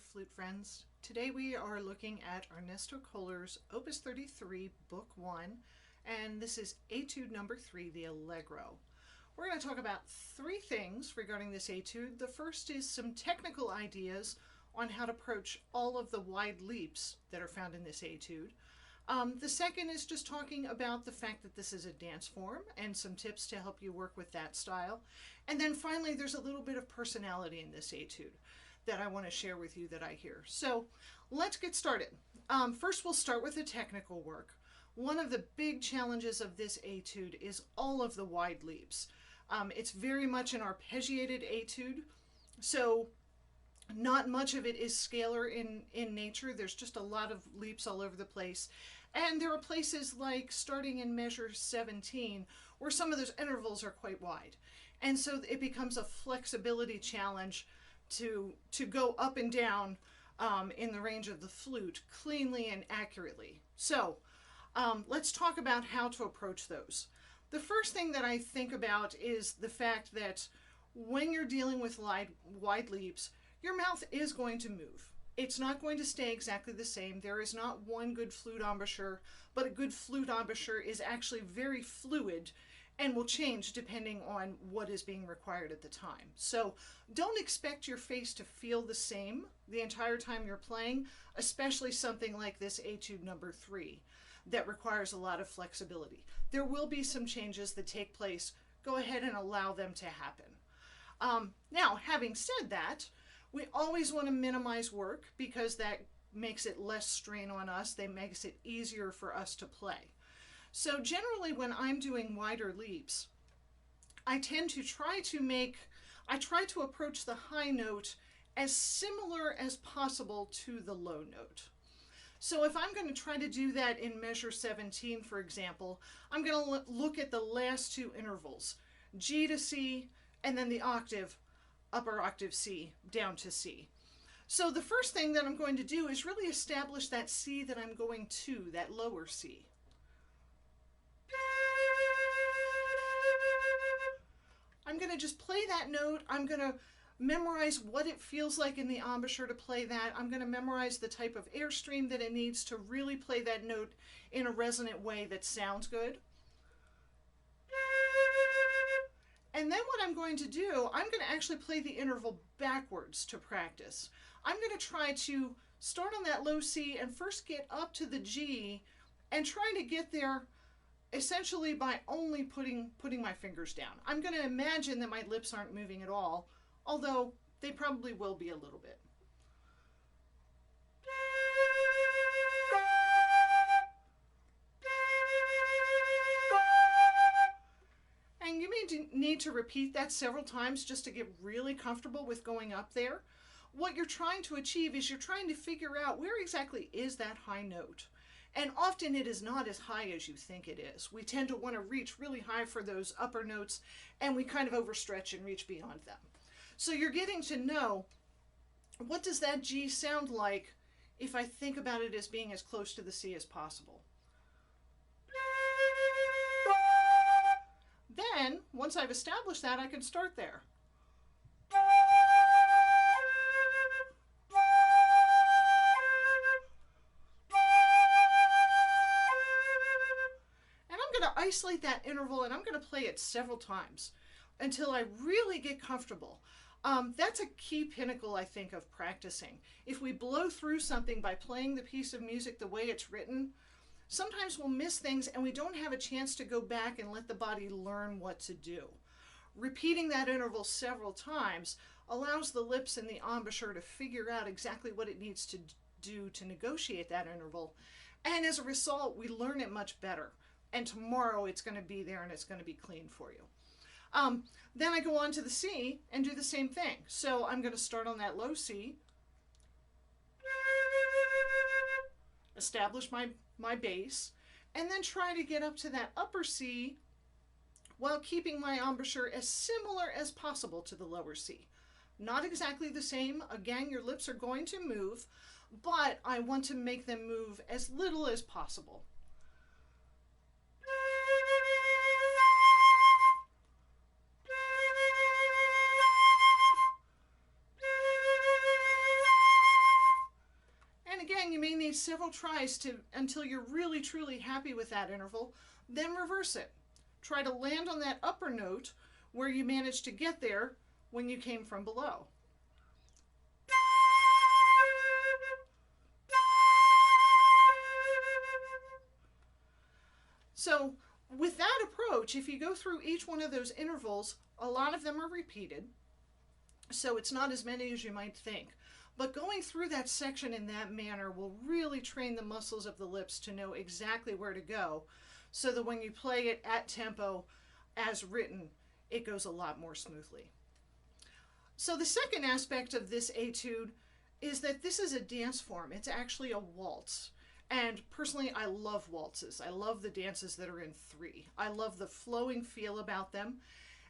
flute friends. Today we are looking at Ernesto Koehler's Opus 33, Book 1, and this is Etude number 3, the Allegro. We're going to talk about three things regarding this etude. The first is some technical ideas on how to approach all of the wide leaps that are found in this etude. The second is just talking about the fact that this is a dance form and some tips to help you work with that style. And then finally, there's a little bit of personality in this etude that I want to share with you that I hear. So let's get started. First, we'll start with the technical work. One of the big challenges of this etude is all of the wide leaps. It's very much an arpeggiated etude, so not much of it is scalar in nature. There's just a lot of leaps all over the place. And there are places like starting in measure 17 where some of those intervals are quite wide. And so it becomes a flexibility challenge to go up and down in the range of the flute cleanly and accurately. So let's talk about how to approach those. The first thing that I think about is the fact that when you're dealing with wide leaps, your mouth is going to move. It's not going to stay exactly the same. There is not one good flute embouchure, but a good flute embouchure is actually very fluid and will change depending on what is being required at the time. So don't expect your face to feel the same the entire time you're playing, especially something like this Etude number 3 that requires a lot of flexibility. There will be some changes that take place. Go ahead and allow them to happen. Now, having said that, we always want to minimize work because that makes it less strain on us. That makes it easier for us to play. So generally when I'm doing wider leaps, I try to approach the high note as similar as possible to the low note. So if I'm going to try to do that in measure 17, for example, I'm going to look at the last two intervals, G to C, and then the octave, upper octave C, down to C. So the first thing that I'm going to do is really establish that C that I'm going to, that lower C. I'm going to just play that note. I'm going to memorize what it feels like in the embouchure to play that. I'm going to memorize the type of airstream that it needs to really play that note in a resonant way that sounds good. And then what I'm going to do, I'm going to actually play the interval backwards to practice. I'm going to try to start on that low C and first get up to the G and try to get there essentially by only putting my fingers down. I'm going to imagine that my lips aren't moving at all, although they probably will be a little bit. And you may need to repeat that several times just to get really comfortable with going up there. What you're trying to achieve is you're trying to figure out where exactly is that high note. And often it is not as high as you think it is. We tend to want to reach really high for those upper notes, and we kind of overstretch and reach beyond them. So you're getting to know, what does that G sound like if I think about it as being as close to the C as possible? Then, once I've established that, I can start there. Isolate that interval, and I'm going to play it several times until I really get comfortable. That's a key pinnacle, I think, of practicing. If we blow through something by playing the piece of music the way it's written, sometimes we'll miss things and we don't have a chance to go back and let the body learn what to do. Repeating that interval several times allows the lips and the embouchure to figure out exactly what it needs to do to negotiate that interval, and as a result, we learn it much better. And tomorrow it's going to be there and it's going to be clean for you. Then I go on to the C and do the same thing. So I'm going to start on that low C, establish my bass, and then try to get up to that upper C while keeping my embouchure as similar as possible to the lower C. Not exactly the same. Again, your lips are going to move, but I want to make them move as little as possible. several tries until you're really truly happy with that interval, then reverse it. Try to land on that upper note where you managed to get there when you came from below. So with that approach, if you go through each one of those intervals, a lot of them are repeated, so it's not as many as you might think. But going through that section in that manner will really train the muscles of the lips to know exactly where to go, so that when you play it at tempo as written, it goes a lot more smoothly. So the second aspect of this etude is that this is a dance form. It's actually a waltz. And personally, I love waltzes. I love the dances that are in 3. I love the flowing feel about them.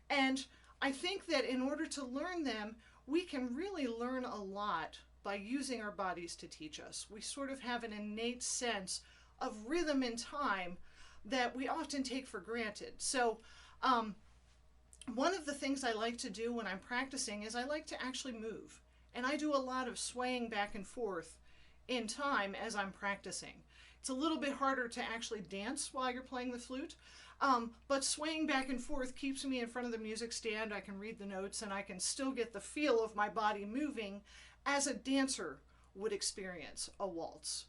And I think that in order to learn them, we can really learn a lot by using our bodies to teach us. We sort of have an innate sense of rhythm and time that we often take for granted. So one of the things I like to do when I'm practicing is I like to actually move. And I do a lot of swaying back and forth in time as I'm practicing. It's a little bit harder to actually dance while you're playing the flute, but swaying back and forth keeps me in front of the music stand. I can read the notes and I can still get the feel of my body moving as a dancer would experience a waltz.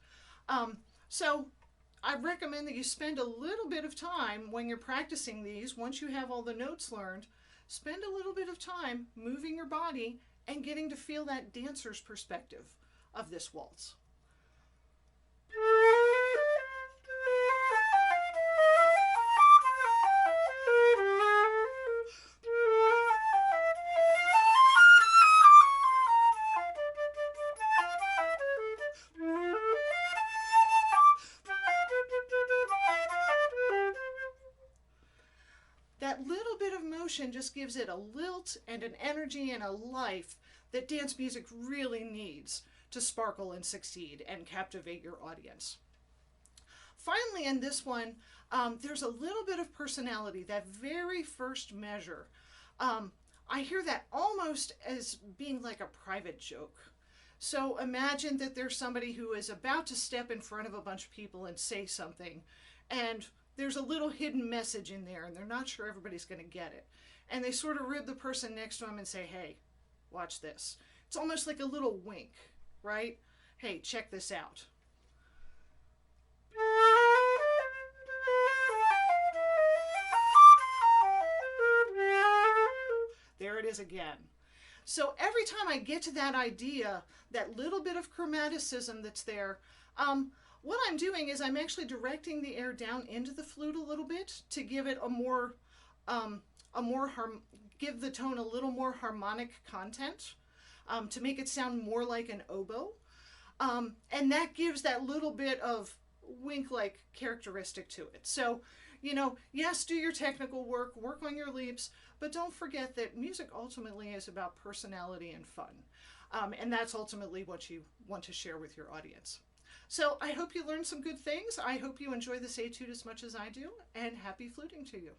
So I recommend that you spend a little bit of time when you're practicing these. Once you have all the notes learned, spend a little bit of time moving your body and getting to feel that dancer's perspective of this waltz. That little bit of motion just gives it a lilt and an energy and a life that dance music really needs to sparkle and succeed and captivate your audience. Finally, in this one, there's a little bit of personality. That very first measure, I hear that almost as being like a private joke. So imagine that there's somebody who is about to step in front of a bunch of people and say something, and there's a little hidden message in there, and they're not sure everybody's going to get it. And they sort of rib the person next to them and say, hey, watch this. It's almost like a little wink, right? Hey, check this out. There it is again. So every time I get to that idea, that little bit of chromaticism that's there, what I'm doing is I'm actually directing the air down into the flute a little bit to give it give the tone a little more harmonic content, to make it sound more like an oboe. And that gives that little bit of wink-like characteristic to it. So, you know, yes, do your technical work, work on your leaps, but don't forget that music ultimately is about personality and fun. And that's ultimately what you want to share with your audience. So I hope you learned some good things. I hope you enjoy this etude as much as I do, and happy fluting to you.